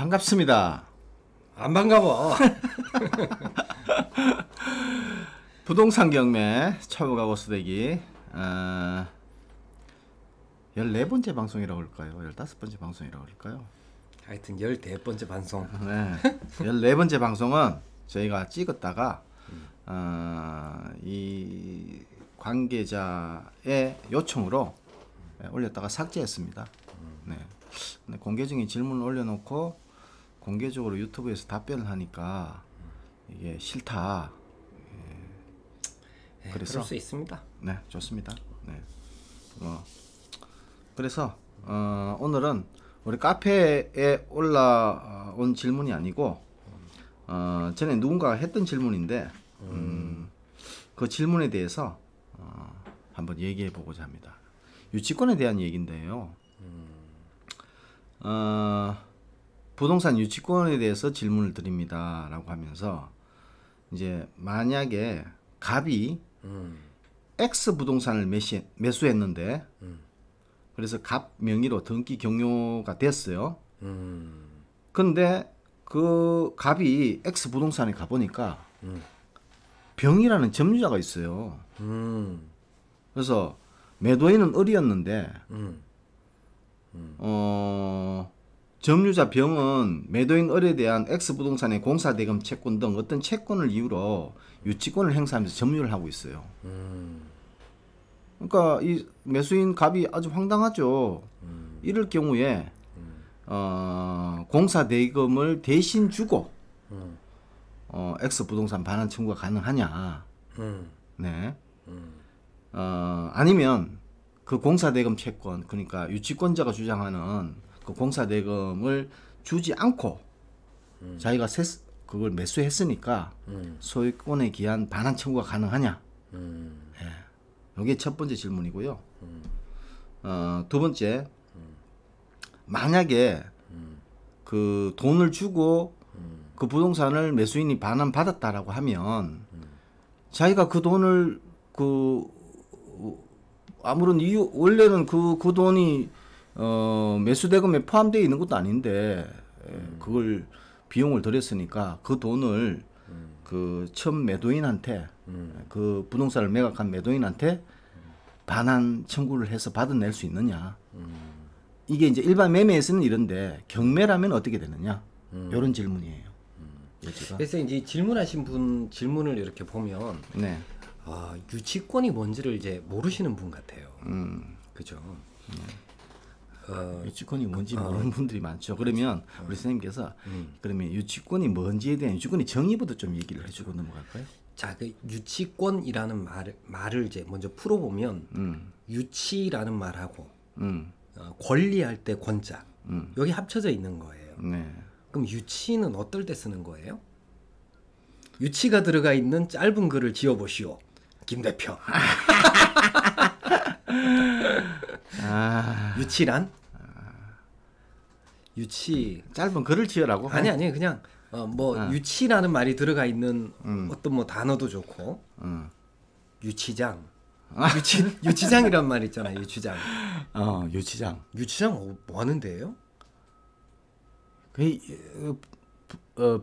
반갑습니다. 안 반가워. 부동산 경매 초보가 고수되기 14번째 방송이라고 할까요? 15번째 방송이라고 할까요? 하여튼 14번째 방송. 네. 14번째 방송은 저희가 찍었다가 이 관계자의 요청으로 올렸다가 삭제했습니다. 네. 근데 공개적인 질문을 올려놓고 공개적으로 유튜브에서 답변을 하니까 이게 싫다. 그래서 그럴 수 있습니다. 네, 좋습니다. 네. 그래서 오늘은 우리 카페에 올라온 질문이 아니고 전에 누군가가 했던 질문인데 그 질문에 대해서 한번 얘기해 보고자 합니다. 유치권에 대한 얘기인데요. 부동산 유치권에 대해서 질문을 드립니다 라고 하면서 이제 만약에 갑이 X 부동산을 매수했는데 그래서 갑 명의로 등기 종료가 됐어요. 근데 그 갑이 X 부동산에 가보니까 병이라는 점유자가 있어요. 그래서 매도인은 을이었는데 점유자 병은 매도인 을에 대한 X부동산의 공사대금 채권 등 어떤 채권을 이유로 유치권을 행사하면서 점유를 하고 있어요. 그러니까 이 매수인 갑이 아주 황당하죠. 이럴 경우에 공사대금을 대신 주고 X부동산 반환 청구가 가능하냐. 네. 아니면 그 공사대금 채권, 그러니까 유치권자가 주장하는 그 공사대금을 주지 않고 자기가 그걸 매수했으니까 소유권에 기한 반환 청구가 가능하냐. 이게 첫 번째 질문이고요. 두 번째, 만약에 그 돈을 주고 그 부동산을 매수인이 반환 받았다라고 하면 자기가 그 돈을 아무런 이유 원래는 그 돈이 매수대금에 포함되어 있는 것도 아닌데 그걸 비용을 들였으니까 그 돈을 그 처음 매도인한테 그 부동산을 매각한 매도인한테 반환 청구를 해서 받아낼 수 있느냐. 이게 이제 일반 매매에서는 이런데 경매라면 어떻게 되느냐. 이런 질문이에요. 그래서 이제 질문하신 분 질문을 이렇게 보면 네. 유치권이 뭔지를 이제 모르시는 분 같아요. 그죠? 유치권이 뭔지 모르는 분들이 많죠. 그러면 우리 선생님께서 그러면 유치권이 뭔지에 대한 유치권의 정의부터 좀 얘기를 해주고 넘어갈까요? 자, 그 유치권이라는 말을 이제 먼저 풀어보면 유치라는 말하고 권리할 때 권자 여기 합쳐져 있는 거예요. 네. 그럼 유치는 어떨 때 쓰는 거예요? 유치가 들어가 있는 짧은 글을 지어보시오, 김 대표. 유치란? 유치 짧은 글을 지으라고? 아니 그냥 유치라는 말이 들어가 있는 어떤 뭐 단어도 좋고 유치장 유치장이란 말 있잖아요. 유치장. 유치장. 유치장 뭐 하는 데예요?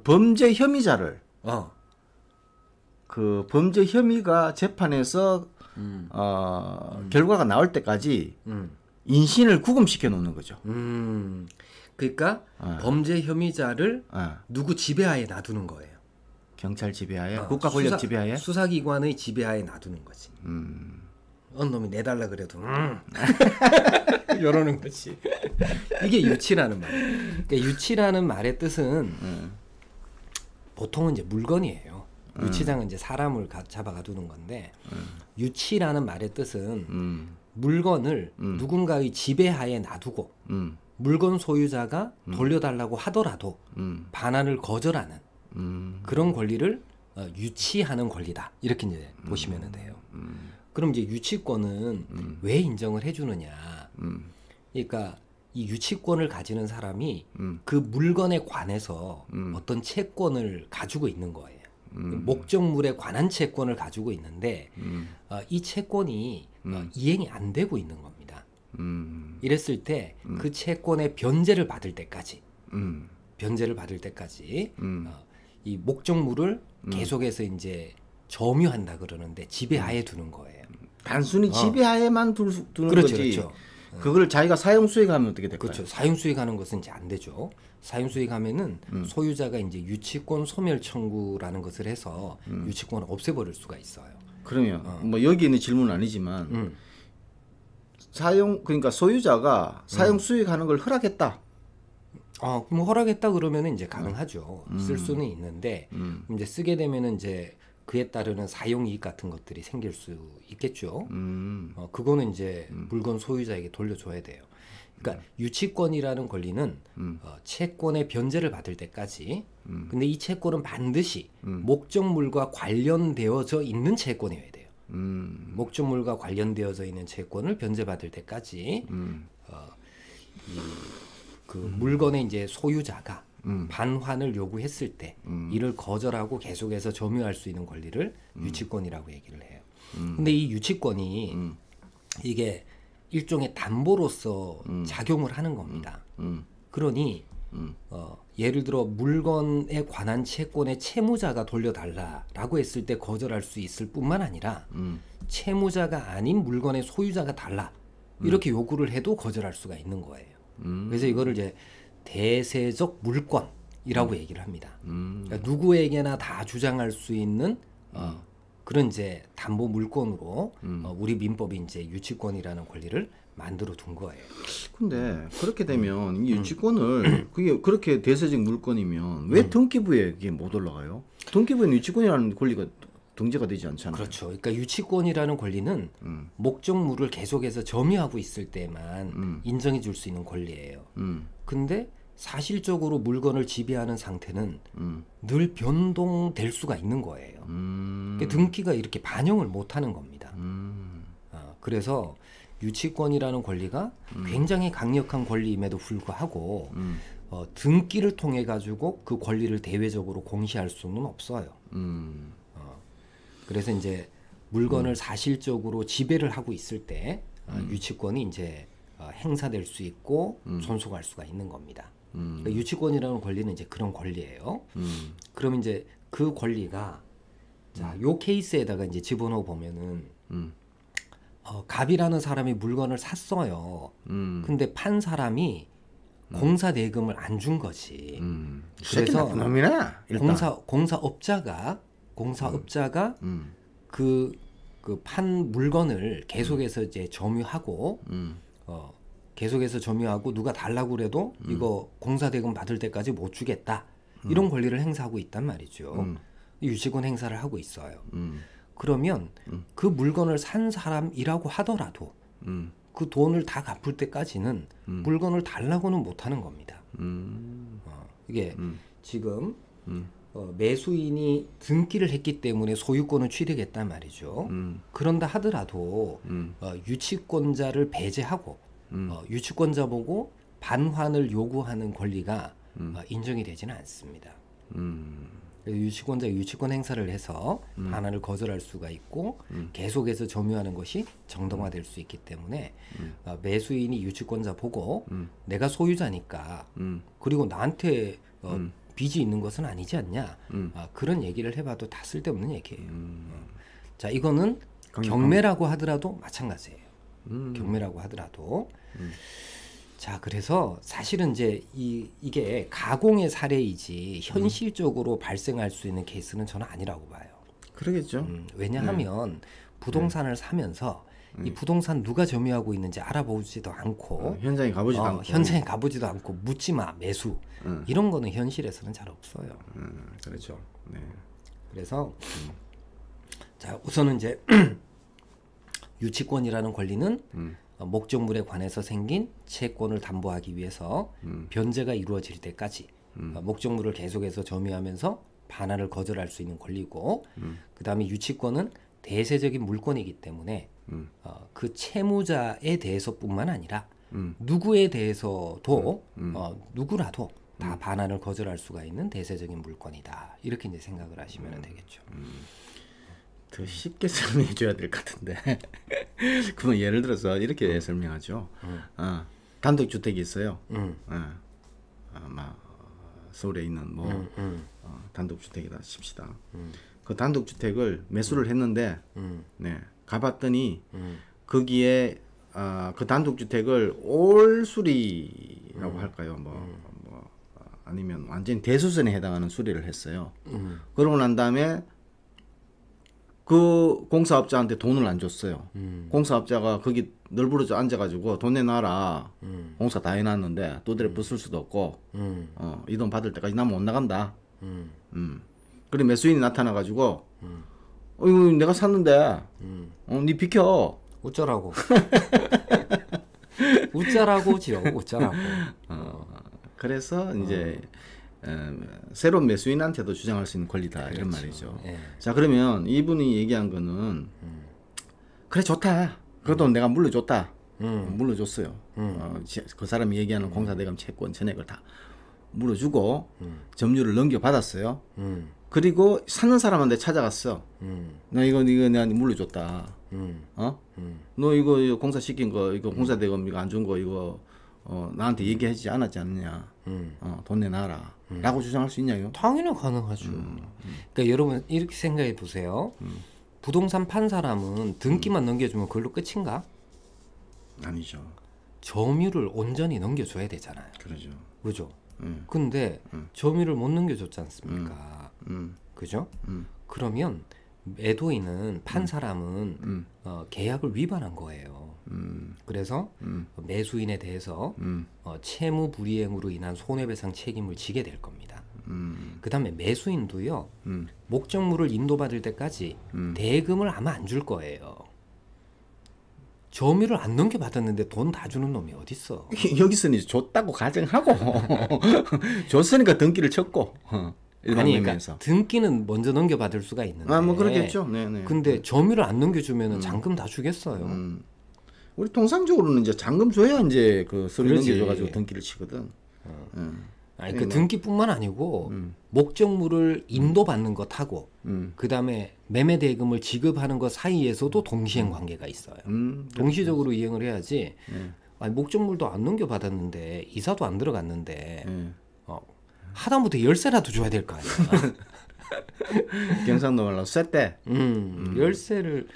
범죄 혐의자를 그 범죄 혐의가 재판에서 결과가 나올 때까지 인신을 구금시켜 놓는 거죠. 그러니까 범죄 혐의자를 누구 지배하에 놔두는 거예요. 경찰 지배하에, 국가 권력 지배하에, 수사기관의 지배하에 놔두는 거지. 어느 놈이 내달라 그래도 이러는 거지. 이게 유치라는 말. 그러니까 유치라는 말의 뜻은 보통은 이제 물건이에요. 유치장은 이제 사람을 잡아가 두는 건데 유치라는 말의 뜻은 물건을 누군가의 지배하에 놔두고 물건 소유자가 돌려달라고 하더라도 반환을 거절하는 그런 권리를 유치하는 권리다. 이렇게 이제 보시면 돼요. 그럼 이제 유치권은 왜 인정을 해주느냐. 그러니까 이 유치권을 가지는 사람이 그 물건에 관해서 어떤 채권을 가지고 있는 거예요. 목적물에 관한 채권을 가지고 있는데 이 채권이 이행이 안 되고 있는 겁니다. 이랬을 때 그 채권의 변제를 받을 때까지 변제를 받을 때까지 이 목적물을 계속해서 이제 점유한다 그러는데 지배하에 두는 거예요. 단순히 지배하에만 두는 그렇죠, 거지. 그렇죠. 그걸 자기가 사용 수익하면 어떻게 될까요? 그렇죠. 사용 수익하는 것은 이제 안 되죠. 사용 수익하면은 소유자가 이제 유치권 소멸 청구라는 것을 해서 유치권을 없애버릴 수가 있어요. 그러면 뭐 여기 있는 질문은 아니지만 그러니까 소유자가 사용 수익하는 걸 허락했다. 그럼 허락했다 그러면은 이제 가능하죠. 쓸 수는 있는데 이제 쓰게 되면은 이제 그에 따르는 사용 이익 같은 것들이 생길 수 있겠죠. 그거는 이제 물건 소유자에게 돌려줘야 돼요. 그러니까 유치권이라는 권리는 채권의 변제를 받을 때까지. 근데 이 채권은 반드시 목적물과 관련되어져 있는 채권이어야 돼요. 목적물과 관련되어져 있는 채권을 변제받을 때까지 그 물건의 이제 소유자가 반환을 요구했을 때 이를 거절하고 계속해서 점유할 수 있는 권리를 유치권이라고 얘기를 해요. 근데 이 유치권이 이게 일종의 담보로서 작용을 하는 겁니다. 그러니 예를 들어 물건에 관한 채권의 채무자가 돌려달라라고 했을 때 거절할 수 있을 뿐만 아니라 채무자가 아닌 물건의 소유자가 달라 이렇게 요구를 해도 거절할 수가 있는 거예요. 그래서 이거를 이제 대세적 물권이라고 얘기를 합니다. 그러니까 누구에게나 다 주장할 수 있는 그런 이제 담보 물권으로 우리 민법이 이제 유치권이라는 권리를 만들어 둔 거예요. 근데 그렇게 되면 이 유치권을 그게 그렇게 대세적 물건이면 왜 등기부에 그게 못 올라가요? 등기부에는 유치권이라는 권리가 등재가 되지 않잖아요. 그렇죠. 그러니까 유치권이라는 권리는 목적물을 계속해서 점유하고 있을 때만 인정해 줄 수 있는 권리예요. 근데 사실적으로 물건을 지배하는 상태는 늘 변동될 수가 있는 거예요. 그러니까 등기가 이렇게 반영을 못하는 겁니다. 그래서 유치권이라는 권리가 굉장히 강력한 권리임에도 불구하고 등기를 통해 가지고 그 권리를 대외적으로 공시할 수는 없어요. 그래서 이제 물건을 사실적으로 지배를 하고 있을 때 유치권이 이제 행사될 수 있고 존속할 수가 있는 겁니다. 그러니까 유치권이라는 권리는 이제 그런 권리예요. 그럼 이제 그 권리가 자, 요 케이스에다가 이제 집어넣어 보면은 갑이라는 사람이 물건을 샀어요. 근데 판 사람이 공사 대금을 안 준 거지. 그래서 공사업자가 그 판 물건을 계속해서 이제 점유하고 계속해서 점유하고 누가 달라고 그래도 이거 공사 대금 받을 때까지 못 주겠다. 이런 권리를 행사하고 있단 말이죠. 유치권 행사를 하고 있어요. 그러면 그 물건을 산 사람이라고 하더라도 그 돈을 다 갚을 때까지는 물건을 달라고는 못하는 겁니다. 이게 지금 매수인이 등기를 했기 때문에 소유권을 취득했단 말이죠. 그런다 하더라도 유치권자를 배제하고 유치권자 보고 반환을 요구하는 권리가 인정이 되지는 않습니다. 유치권자가 유치권 행사를 해서 반환을 거절할 수가 있고 계속해서 점유하는 것이 정당화될 수 있기 때문에 매수인이 유치권자 보고 내가 소유자니까 그리고 나한테 빚이 있는 것은 아니지 않냐 그런 얘기를 해봐도 다 쓸데없는 얘기예요. 자, 이거는 경매라고 하더라도 마찬가지예요. 경매라고 하더라도 자, 그래서 사실은 이제 이게 가공의 사례이지 현실적으로 발생할 수 있는 케이스는 저는 아니라고 봐요. 그러겠죠. 왜냐하면 부동산을 사면서 이 부동산 누가 점유하고 있는지 알아보지도 않고 현장에 가보지도 않고 현장에 가보지도 않고 묻지마 매수 이런 거는 현실에서는 잘 없어요. 그렇죠. 네. 그래서 자, 우선은 이제 유치권이라는 권리는 목적물에 관해서 생긴 채권을 담보하기 위해서 변제가 이루어질 때까지 목적물을 계속해서 점유하면서 반환을 거절할 수 있는 권리고 그 다음에 유치권은 대세적인 물권이기 때문에 그 채무자에 대해서뿐만 아니라 누구에 대해서도 누구라도 다 반환을 거절할 수가 있는 대세적인 물권이다. 이렇게 이제 생각을 하시면 되겠죠. 더 쉽게 설명해 줘야 될 것 같은데. 그러면 예를 들어서 이렇게 설명하죠. 단독주택이 있어요. 서울에 있는 뭐 단독주택이다 칩시다. 그 단독주택을 매수를 했는데 네, 가봤더니 거기에 그 단독주택을 올 수리라고 할까요? 아니면 완전히 대수선에 해당하는 수리를 했어요. 그러고 난 다음에 그 공사업자한테 돈을 안 줬어요. 공사업자가 거기 널브러져 앉아가지고 돈 내놔라. 공사 다 해놨는데 두드려 부술 수도 없고 이 돈 받을 때까지 나 못 나간다. 그래 매수인이 나타나가지고 이거 내가 샀는데 니 비켜. 어쩌라고. 웃자라고지요. 웃자라고. 그래서 이제 새로운 매수인한테도 주장할 수 있는 권리다. 그렇죠. 이런 말이죠. 예. 자 그러면 이분이 얘기한 거는 그래 좋다. 그 돈 내가 물려줬다. 물려줬어요. 그 사람이 얘기하는 공사대금 채권 전액을 다 물어주고 점유를 넘겨받았어요. 그리고 사는 사람한테 찾아갔어. 나 이거 내가 물려줬다. 너 이거 공사 시킨 거 이거 공사대금 이거 안 준 거 이거 나한테 얘기하지 않았지 않느냐. 돈 내놔라. 라고 주장할 수 있냐요? 당연히 가능하죠. 그러니까 여러분 이렇게 생각해 보세요. 부동산 판 사람은 등기만 넘겨주면 그걸로 끝인가? 아니죠. 점유를 온전히 넘겨줘야 되잖아요. 그러죠. 그죠? 근데 점유를 못 넘겨줬지 않습니까? 그죠? 그러면 매도인은 판 사람은 계약을 위반한 거예요. 그래서 매수인에 대해서 채무 불이행으로 인한 손해배상 책임을 지게 될 겁니다. 그 다음에 매수인도요. 목적물을 인도받을 때까지 대금을 아마 안 줄 거예요. 점유를 안 넘겨받았는데 돈 다 주는 놈이 어딨어. 여기서는 이제 줬다고 가정하고 줬으니까 등기를 쳤고 아니 그러니까 등기는 먼저 넘겨받을 수가 있는데 뭐 그렇겠죠. 네네. 근데 점유를 안 넘겨주면 잔금 다 주겠어요. 우리 통상적으로는 이제 잔금 줘야 이제 그 서류 넘겨줘가지고 등기를 치거든. 아니 그 등기뿐만 아니고 목적물을 인도받는 것하고 그 다음에 매매 대금을 지급하는 것 사이에서도 동시행 관계가 있어요. 동시적으로 이행을 해야지. 아니, 목적물도 안 넘겨받았는데 이사도 안 들어갔는데 하다못해 열쇠라도 줘야 될 거 아니야. 경상도 말로 쇠대. 열쇠를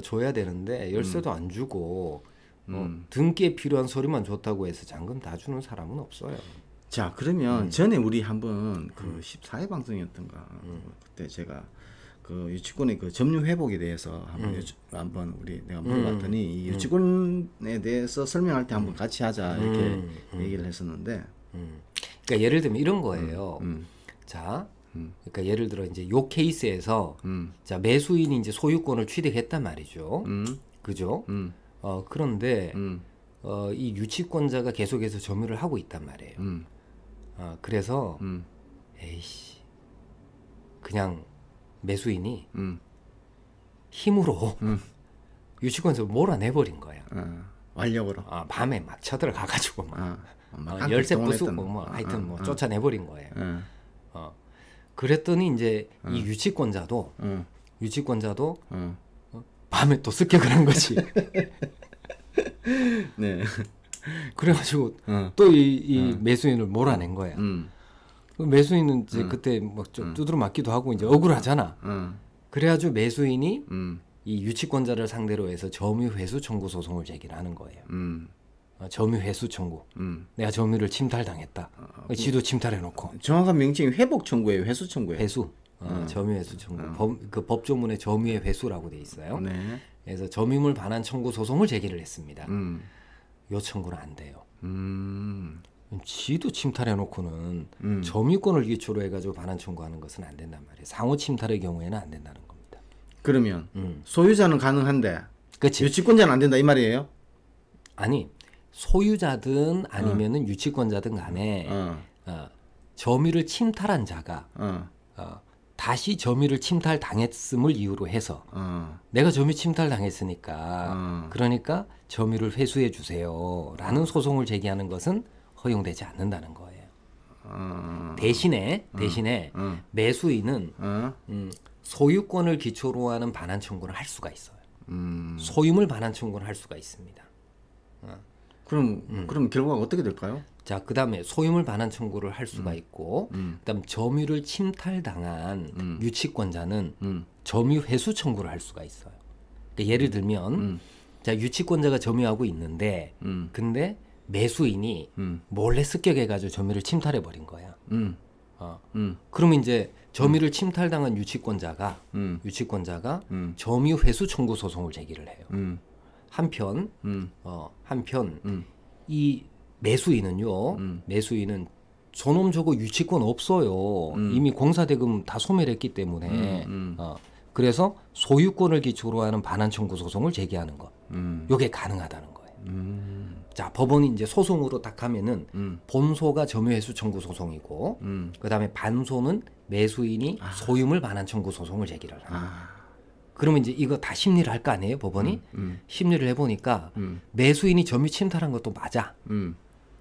줘야 되는데 열쇠도 안 주고 등기에 필요한 서류만 줬다고 해서 잔금 다 주는 사람은 없어요. 자 그러면 전에 우리 한번 그 14회 방송이었던가 그때 제가 그 유치권의 그 점유 회복에 대해서 한번 내가 물어봤더니 이 유치권에 대해서 설명할 때 한번 같이 하자 이렇게 얘기를 했었는데. 그러니까 예를 들면 이런 거예요. 자, 그러니까 예를 들어 이제 요 케이스에서 자 매수인이 이제 소유권을 취득했단 말이죠. 그죠? 그런데 이 유치권자가 계속해서 점유를 하고 있단 말이에요. 그래서 에이씨 그냥 매수인이 힘으로 유치권자를 몰아내버린 거야. 완력으로. 밤에 막 쳐들어가가지고 막 열쇠 부수고 뭐 하여튼 뭐 쫓아내버린 거예요. 그랬더니 이제 이 유치권자도 밤에 또 습격을 한 거지. 네. 그래가지고 또 이 매수인을 몰아낸 거야. 그 매수인은 이제 그때 막 좀 두드러 맞기도 하고 이제 억울하잖아. 그래가지고 매수인이 이 유치권자를 상대로 해서 점유회수 청구 소송을 제기를 하는 거예요. 점유회수 청구. 내가 점유를 침탈당했다. 지도 침탈해놓고. 정확한 명칭이 회복 청구예요, 회수 청구예요. 회수. 점유회수 청구. 그 법조문에 점유의 회수라고 돼 있어요. 네. 그래서 점유물 반환 청구 소송을 제기를 했습니다. 요 청구는 안 돼요. 지도 침탈해놓고는 점유권을 기초로 해가지고 반환 청구하는 것은 안 된단 말이에요. 상호 침탈의 경우에는 안 된다는 겁니다. 그러면 소유자는 가능한데 그치? 유치권자는 안 된다 이 말이에요? 아니 소유자든 아니면은 유치권자든 간에 점유를 침탈한 자가 다시 점유를 침탈당했음을 이유로 해서 내가 점유 침탈당했으니까 그러니까 점유를 회수해 주세요 라는 소송을 제기하는 것은 허용되지 않는다는 거예요. 대신에 매수인은 소유권을 기초로 하는 반환 청구를 할 수가 있어요. 소유물 반환 청구를 할 수가 있습니다. 그럼 결과가 어떻게 될까요? 자, 그다음에 소유물 반환 청구를 할 수가 있고, 그다음 점유를 침탈당한 유치권자는 점유 회수 청구를 할 수가 있어요. 그러니까 예를 들면, 자, 유치권자가 점유하고 있는데, 근데 매수인이 몰래 습격해가지고 점유를 침탈해 버린 거야. 그러면 이제 점유를 침탈당한 유치권자가 점유 회수 청구 소송을 제기를 해요. 한편 이 매수인은요, 매수인은 저놈 저거 유치권 없어요. 이미 공사대금 다 소멸했기 때문에 그래서 소유권을 기초로 하는 반환 청구 소송을 제기하는 것, 이게 가능하다는 거예요. 자, 법원이 이제 소송으로 딱 하면은 본소가 점유회수 청구 소송이고, 그다음에 반소는 매수인이 소유물 반환 청구 소송을 제기를 하는 거예요. 그러면 이제 이거 다 심리를 할 거 아니에요, 법원이? 심리를 해보니까 매수인이 점유 침탈한 것도 맞아.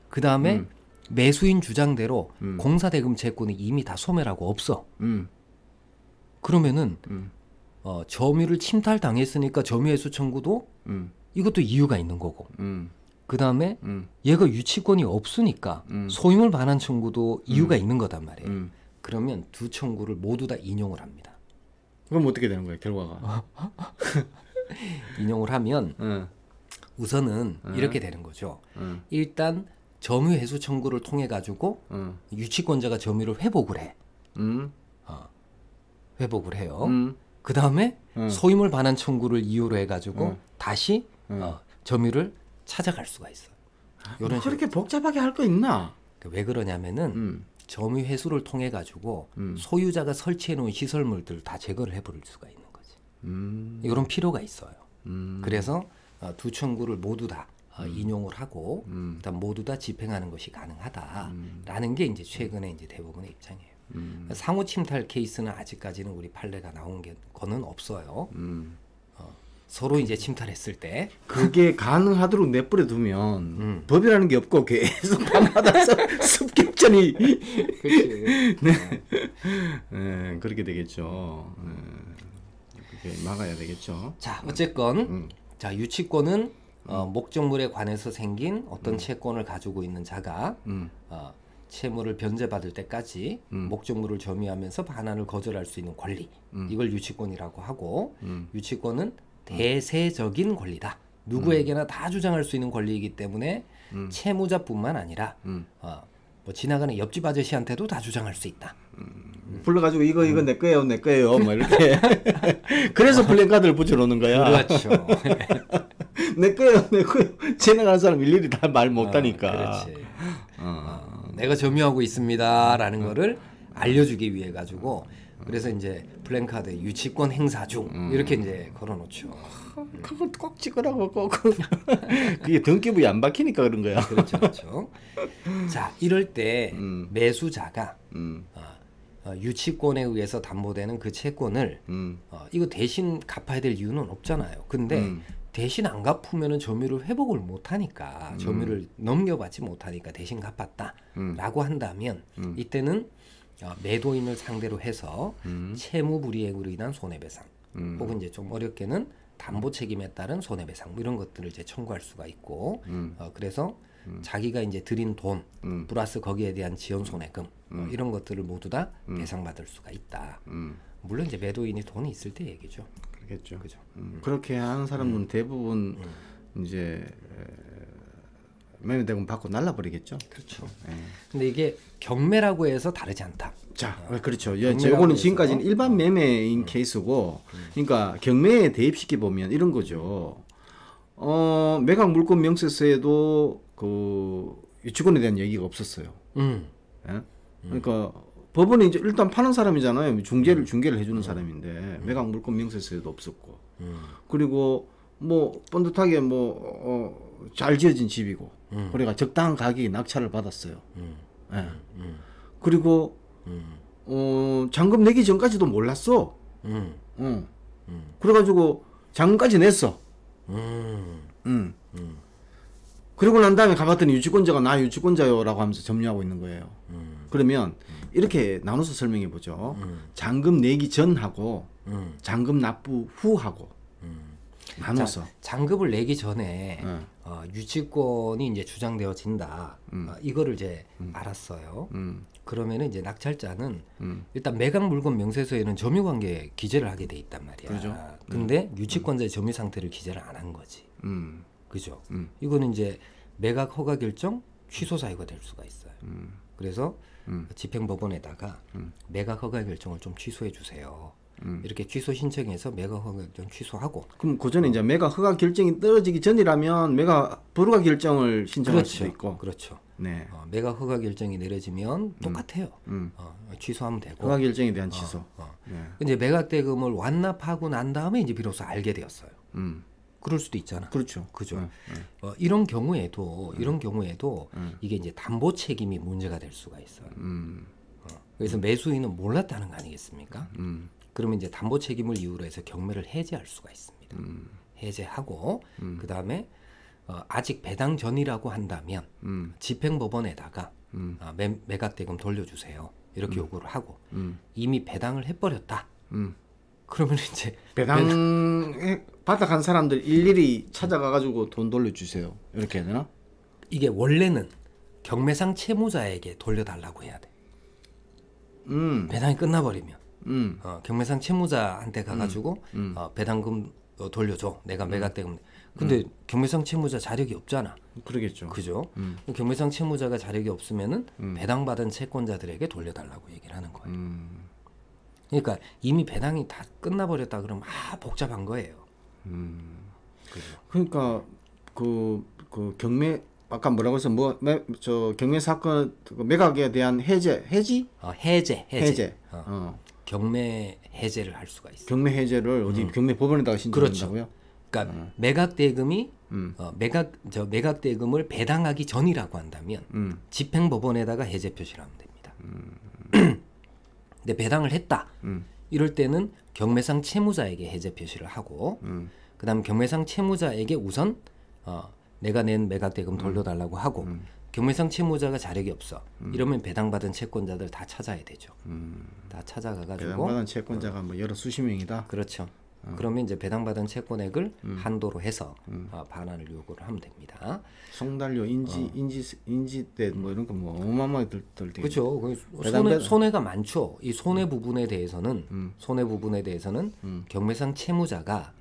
그 다음에 매수인 주장대로 공사대금 채권이 이미 다 소멸하고 없어. 그러면은 점유를 침탈당했으니까 점유회수 청구도 이것도 이유가 있는 거고. 그 다음에 얘가 유치권이 없으니까 소유물 반환 청구도 이유가 있는 거단 말이에요. 그러면 두 청구를 모두 다 인용을 합니다. 그럼 어떻게 되는 거예요, 결과가? 인용을 하면 우선은 이렇게 되는 거죠. 일단 점유 회수 청구를 통해 가지고 유치권자가 점유를 회복을 해. 회복을 해요. 그 다음에 소유물 반환 청구를 이유로 해가지고 다시 점유를 찾아갈 수가 있어요. 뭐 그렇게 복잡하게 할 거 있나? 왜 그러냐면은 점유 회수를 통해 가지고 소유자가 설치해 놓은 시설물들을 다 제거를 해버릴 수가 있는 거지. 이런 필요가 있어요. 그래서 두 청구를 모두 다 인용을 하고 그다음 모두 다 집행하는 것이 가능하다라는 게 이제 최근에 이제 대법원의 입장이에요. 상호 침탈 케이스는 아직까지는 우리 판례가 나온 거는 없어요. 서로 이제 침탈했을 때 그게 가능하도록 내버려 두면 법이라는 게 없고 계속 밤마다 습격전이 그렇지. 네, 그렇게 되겠죠. 그렇게 막아야 되겠죠. 자, 어쨌건 자, 유치권은 목적물에 관해서 생긴 어떤 채권을 가지고 있는 자가 채무를 변제받을 때까지 목적물을 점유하면서 반환을 거절할 수 있는 권리, 이걸 유치권이라고 하고, 유치권은 대세적인 권리다. 누구에게나 다 주장할 수 있는 권리이기 때문에 채무자뿐만 아니라 뭐 지나가는 옆집 아저씨한테도 다 주장할 수 있다. 불러가지고 이거 내 거예요, 내 거예요, 뭐 이렇게. 그래서 플랜카드를 붙여놓는 거야. 그렇죠. 내 거예요, 내 거예요. 지나가는 사람 일일이 다 말 못하니까. 그렇지. 내가 점유하고 있습니다라는 거를 알려주기 위해 가지고, 그래서 이제 플랜카드 유치권 행사 중 이렇게 이제 걸어놓죠. 그거 꼭 찍으라고 꼭. 그게 등기부에 안 박히니까 그런 거야. 그렇죠, 그렇죠. 자, 이럴 때 매수자가 유치권에 의해서 담보되는 그 채권을 이거 대신 갚아야 될 이유는 없잖아요. 근데 대신 안 갚으면은 점유를 회복을 못 하니까, 점유를 넘겨받지 못하니까 대신 갚았다라고 한다면 이때는 매도인을 상대로 해서 채무 불이행으로 인한 손해배상, 혹은 이제 좀 어렵게는 담보 책임에 따른 손해배상, 뭐 이런 것들을 이제 청구할 수가 있고, 그래서 자기가 이제 들인 돈 플러스 거기에 대한 지연 손해금 이런 것들을 모두 다 배상받을 수가 있다. 물론 이제 매도인이 돈이 있을 때 얘기죠. 그렇겠죠. 그죠. 그렇게 하는 사람은 대부분 이제 매매대금 받고 날라버리겠죠. 그렇죠. 근데 이게 경매라고 해서 다르지 않다. 자, 그렇죠. 이거는 지금까지는 일반 매매인 케이스고, 그러니까 경매에 대입시켜 보면 이런 거죠. 매각 물권 명세서에도 그 유치권에 대한 얘기가 없었어요. 예? 그러니까 법원이 이제 일단 파는 사람이잖아요. 중개를 해주는 사람인데 매각 물권 명세서에도 없었고, 그리고 뭐 번듯하게 뭐 잘 지어진 집이고, 그러니까 적당한 가격에 낙찰을 받았어요. 예. 그리고 잔금 내기 전까지도 몰랐어. 그래가지고 잔금까지 냈어. 그러고 난 다음에 가봤더니 유치권자가 나 유치권자요라고 하면서 점유하고 있는 거예요. 그러면 이렇게 나눠서 설명해 보죠. 잔금 내기 전하고 잔금 납부 후하고. 나눠서. 잔급을 내기 전에 네. 유치권이 이제 주장되어진다. 이거를 이제 알았어요. 그러면은 이제 낙찰자는 일단 매각 물건 명세서에는 점유관계 기재를 하게 돼 있단 말이야. 그렇죠. 근데 유치권자의 점유 상태를 기재를 안 한 거지. 그죠? 이거는 이제 매각 허가 결정 취소 사유가 될 수가 있어요. 그래서 집행법원에다가 매각 허가 결정을 좀 취소해 주세요. 이렇게 취소 신청해서 매각 허가 결정 취소하고. 그럼 그 전에 이제 매각 허가 결정이 떨어지기 전이라면 매각 불허가 결정을 신청할 그렇죠. 수도 있고. 그렇죠. 네. 매각 허가 결정이 내려지면 똑같아요. 취소하면 되고. 허가 결정에 대한 취소. 네. 이제 매각 대금을 완납하고 난 다음에 이제 비로소 알게 되었어요. 그럴 수도 있잖아. 그렇죠. 그죠. 이런 경우에도 이게 이제 담보 책임이 문제가 될 수가 있어요. 그래서 매수인은 몰랐다는 거 아니겠습니까? 그러면 이제 담보 책임을 이유로 해서 경매를 해제할 수가 있습니다. 해제하고 그 다음에 아직 배당 전이라고 한다면 집행법원에다가 매각 대금 돌려주세요. 이렇게 요구를 하고 이미 배당을 해버렸다. 그러면 이제 배당 받아간 사람들 일일이 찾아가가지고 돈 돌려주세요. 이렇게 해야 되나? 이게 원래는 경매상 채무자에게 돌려달라고 해야 돼. 배당이 끝나버리면 경매상 채무자한테 가가지고 배당금 돌려줘. 내가 매각대금. 근데 경매상 채무자 자력이 없잖아. 그러겠죠. 그죠? 경매상 채무자가 자력이 없으면은 배당받은 채권자들에게 돌려달라고 얘기를 하는 거예요. 그러니까 이미 배당이 다 끝나버렸다 그러면 복잡한 거예요. 그죠? 그러니까 그 경매 아까 뭐라고 해서 저 경매 사건 매각에 대한 해제. 경매 해제를 할 수가 있어요. 경매 해제를 어디 경매 법원에다가 신청한다고요? 그렇죠. 그러니까 매각 대금이 매각 대금을 배당하기 전이라고 한다면 집행법원에다가 해제 표시를 하면 됩니다. 근데 배당을 했다. 이럴 때는 경매상 채무자에게 해제 표시를 하고 그다음 경매상 채무자에게 우선 내가 낸 매각 대금 돌려달라고 하고 경매상 채무자가 자력이 없어. 이러면 배당받은 채권자들 다 찾아야 되죠. 다 찾아가가지고 배당받은 채권자가 뭐 여러 수십 명이다. 그렇죠. 그러면 이제 배당받은 채권액을 한도로 해서 반환을 요구를 하면 됩니다. 송달료, 인지대 뭐 이런 거 뭐 어마어마하게 들 그렇죠. 손해가 많죠. 이 손해 부분에 대해서는 경매상 채무자가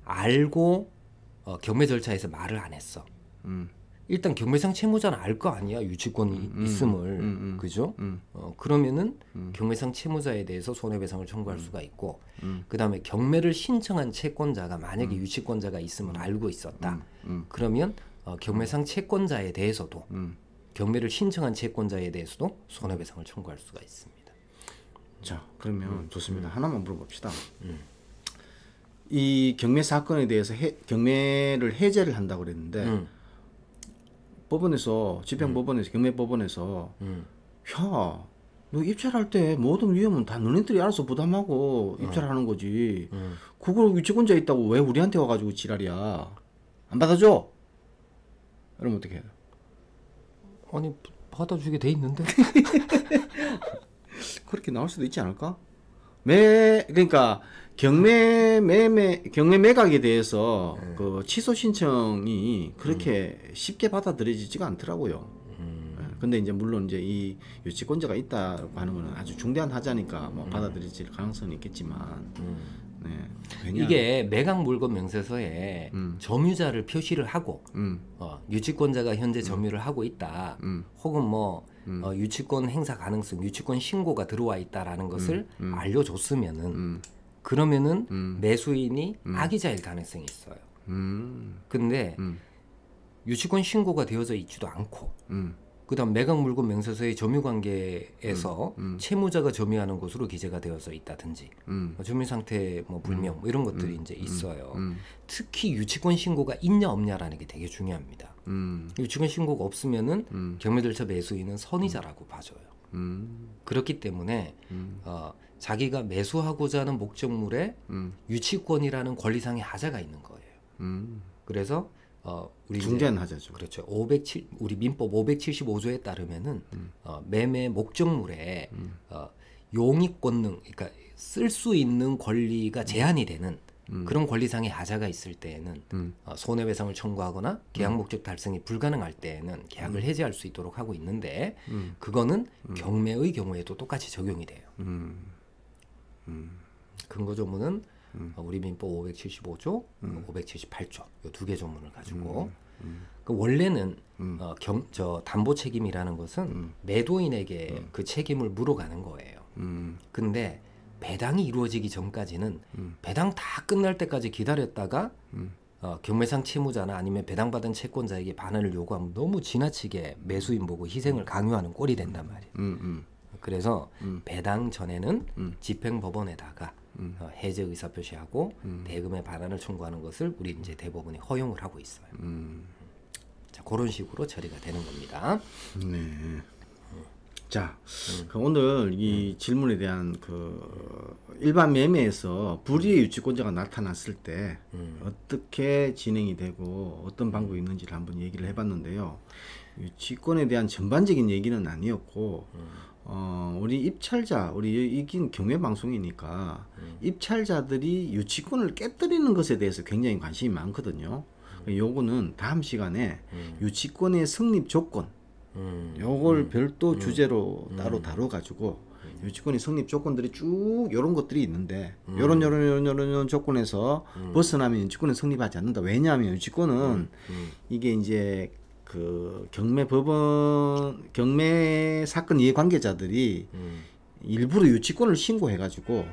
알고 경매 절차에서 말을 안 했어. 일단 경매상 채무자는 알 거 아니야. 유치권이 있음을. 그죠? 그러면은 경매상 채무자에 대해서 손해배상을 청구할 수가 있고 그다음에 경매를 신청한 채권자가 만약에 유치권자가 있음을 알고 있었다. 그러면 경매상 채권자에 대해서도 경매를 신청한 채권자에 대해서도 손해배상을 청구할 수가 있습니다. 자, 그러면 좋습니다. 하나만 물어봅시다. 이 경매 사건에 대해서 경매를 해제를 한다고 그랬는데 법원에서 집행법원에서 경매법원에서 야, 너 입찰할 때 모든 위험은 다 너네들이 알아서 부담하고 입찰하는 거지. 그걸 유치권자 있다고 왜 우리한테 와가지고 지랄이야? 안 받아줘? 그러면 어떻게 해요? 아니 받아주게 돼 있는데. 그렇게 나올 수도 있지 않을까? 그러니까 경매 매각에 대해서 그 취소 신청이 그렇게 쉽게 받아들여지지가 않더라고요. 근데 이제 물론 이제 이 유치권자가 있다고 하는 거는 아주 중대한 하자니까 뭐 받아들여질 가능성이 있겠지만, 이게 매각 물건 명세서에 점유자를 표시를 하고 유치권자가 현재 점유를 하고 있다, 혹은 뭐 유치권 행사 가능성, 유치권 신고가 들어와 있다라는 것을 알려줬으면은 그러면은 매수인이 악의자일 가능성이 있어요. 근데 유치권 신고가 되어져 있지도 않고 그다음 매각 물건 명세서의 점유관계에서 채무자가 점유하는 것으로 기재가 되어져 있다든지 점유 상태 뭐 불명 뭐 이런 것들이 이제 있어요. 특히 유치권 신고가 있냐 없냐라는 게 되게 중요합니다. 유치권 신고가 없으면은 경매절차 매수인은 선의자라고 봐줘요. 그렇기 때문에 자기가 매수하고자 하는 목적물에 유치권이라는 권리상의 하자가 있는 거예요. 그래서 우리 중대한 하자죠. 그렇죠. 우리 민법 575조에 따르면은 매매 목적물에 용익권능, 그러니까 쓸 수 있는 권리가 제한이 되는 그런 권리상의 하자가 있을 때에는 손해배상을 청구하거나 계약 목적 달성이 불가능할 때에는 계약을 해지할 수 있도록 하고 있는데 그거는 경매의 경우에도 똑같이 적용이 돼요. 근거조문은 우리 민법 575조, 578조 이 두 개 조문을 가지고 그 원래는 담보 책임이라는 것은 매도인에게 그 책임을 물어가는 거예요. 근데 배당이 이루어지기 전까지는 배당 다 끝날 때까지 기다렸다가 경매상 채무자나 아니면 배당받은 채권자에게 반환을 요구하면 너무 지나치게 매수인 보고 희생을 강요하는 꼴이 된단 말이에요. 그래서 배당 전에는 집행법원에다가 해제 의사 표시하고 대금의 반환을 청구하는 것을 우리 이제 대법원이 허용을 하고 있어요. 자, 그런 식으로 처리가 되는 겁니다. 네. 자, 그 오늘 이 질문에 대한 그 일반 매매에서 불이의 유치권자가 나타났을 때 어떻게 진행이 되고 어떤 방법이 있는지를 한번 얘기를 해봤는데요. 유치권에 대한 전반적인 얘기는 아니었고, 우리 입찰자, 우리 이긴 경매 방송이니까 입찰자들이 유치권을 깨뜨리는 것에 대해서 굉장히 관심이 많거든요. 요거는 다음 시간에 유치권의 성립 조건, 요걸 별도 주제로 따로 다뤄가지고 유치권의 성립 조건들이 쭉 요런 것들이 있는데 요런 조건에서 벗어나면 유치권은 성립하지 않는다. 왜냐하면 유치권은 이게 이제 그 경매 이해관계자들이 일부러 유치권을 신고해가지고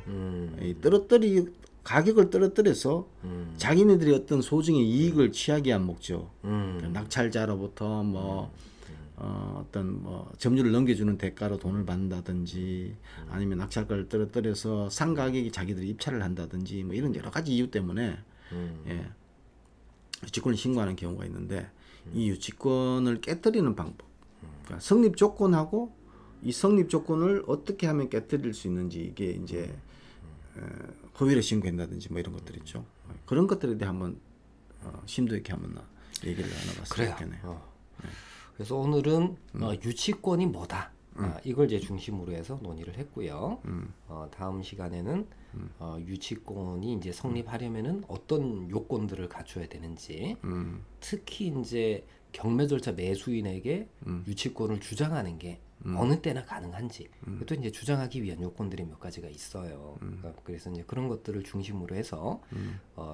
가격을 떨어뜨려서 자기네들이 어떤 소정의 이익을 취하기 위한 목적, 낙찰자로부터 어떤 점유를 넘겨주는 대가로 돈을 받는다든지 아니면 낙찰가를 떨어뜨려서 상가격이 자기들이 입찰을 한다든지 뭐 이런 여러 가지 이유 때문에 유치권을 신고하는 경우가 있는데 이 유치권을 깨뜨리는 방법, 그러니까 성립 조건하고 이 성립 조건을 어떻게 하면 깨뜨릴 수 있는지 이게 이제 허위로 신고한다든지 뭐 이런 것들 있죠. 그런 것들에 대해 한번 심도 있게 한번 얘기를 나눠봤으면 좋겠네요. 그래서 오늘은 유치권이 뭐다 이걸 이제 중심으로 해서 논의를 했고요. 다음 시간에는 유치권이 이제 성립하려면은 어떤 요건들을 갖춰야 되는지, 특히 이제 경매 절차 매수인에게 유치권을 주장하는 게 어느 때나 가능한지, 또 이제 주장하기 위한 요건들이 몇 가지가 있어요. 그래서 이제 그런 것들을 중심으로 해서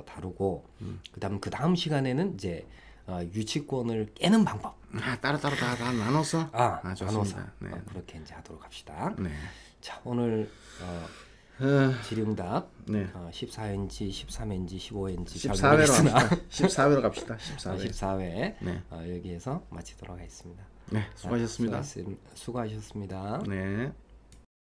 다루고, 그 다음 시간에는 이제 유치권을 깨는 방법. 따로 다 나눠서. 좋습니다. 나눠서 네. 그렇게 이제 하도록 합시다. 네. 자, 오늘 질의응답 네. 14회인지 13회인지 15회인지 14회로 갑시다. 14회 네. 여기에서 마치도록 하겠습니다. 네, 수고하셨습니다. 수고하셨습니다. 네.